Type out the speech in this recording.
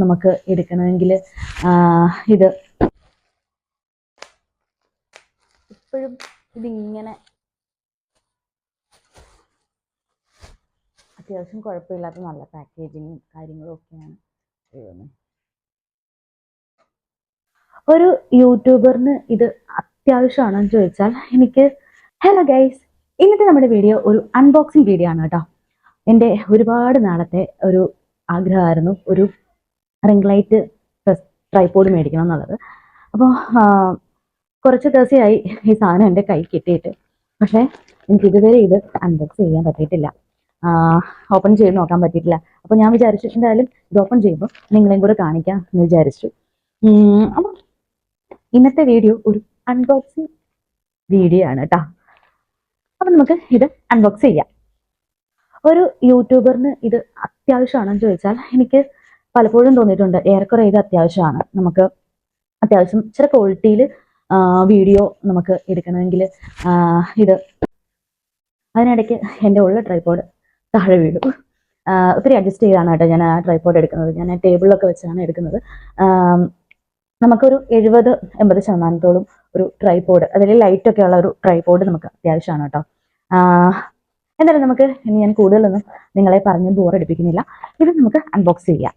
നമുക്ക് എടുക്കണമെങ്കിൽ ഇത് ഇപ്പോഴും ഇതിങ്ങനെ അത്യാവശ്യം കുഴപ്പമില്ലാത്ത നല്ല പാക്കേജിങ്ങും കാര്യങ്ങളും ഒക്കെയാണ്. ഒരു യൂട്യൂബറിന് ഇത് അത്യാവശ്യമാണെന്ന് ചോദിച്ചാൽ എനിക്ക് ഹലോ ഗൈസ്, ഇന്നത്തെ നമ്മുടെ വീഡിയോ ഒരു അൺബോക്സിങ് വീഡിയോ ആണ് കേട്ടോ. എൻ്റെ ഒരുപാട് നാളത്തെ ഒരു ആഗ്രഹമായിരുന്നു ഒരു റിംഗ് ലൈറ്റ് ട്രൈപോഡ് മേടിക്കണം എന്നുള്ളത്. അപ്പോൾ കുറച്ച് ദിവസമായി ഈ സാധനം എൻ്റെ കൈ കിട്ടിയിട്ട്, പക്ഷേ എനിക്ക് ഇതുവരെ ഇത് അൺബോക്സ് ചെയ്യാൻ പറ്റിയിട്ടില്ല, ഓപ്പൺ ചെയ്ത് നോക്കാൻ പറ്റിയിട്ടില്ല. അപ്പോൾ ഞാൻ വിചാരിച്ചു എന്തായാലും ഇത് ഓപ്പൺ ചെയ്യുമ്പോൾ നിങ്ങളെയും കൂടെ കാണിക്കാം എന്ന് വിചാരിച്ചു. അപ്പം ഇന്നത്തെ വീഡിയോ ഒരു അൺബോക്സിങ് വീഡിയോ ആണ് കേട്ടോ. അപ്പം നമുക്ക് ഇത് അൺബോക്സ് ചെയ്യാം. ഒരു യൂട്യൂബറിന് ഇത് അത്യാവശ്യമാണെന്ന് ചോദിച്ചാൽ എനിക്ക് പലപ്പോഴും തോന്നിയിട്ടുണ്ട് ഏറെക്കുറെ ഇത് അത്യാവശ്യമാണ്. നമുക്ക് അത്യാവശ്യം ചില ക്വാളിറ്റിയിൽ വീഡിയോ നമുക്ക് എടുക്കണമെങ്കിൽ ഇത്. അതിനിടയ്ക്ക് എൻ്റെ ഉള്ള ട്രൈപോഡ് താഴെ വീഴും. ഒത്തിരി അഡ്ജസ്റ്റ് ചെയ്താണ് കേട്ടോ ഞാൻ ആ ട്രൈപോഡ് എടുക്കുന്നത്. ഞാൻ ടേബിളിലൊക്കെ വെച്ചാണ് എടുക്കുന്നത്. നമുക്കൊരു 70-80% ഒരു ട്രൈപോഡ്, അതിൽ ലൈറ്റൊക്കെ ഉള്ള ഒരു ട്രൈപോഡ് നമുക്ക് അത്യാവശ്യമാണ് കേട്ടോ. എന്തായാലും നമുക്ക് ഇനി ഞാൻ കൂടുതലൊന്നും നിങ്ങളെ പറഞ്ഞ് ബോറടിപ്പിക്കുന്നില്ല. ഇത് നമുക്ക് അൺബോക്സ് ചെയ്യാം.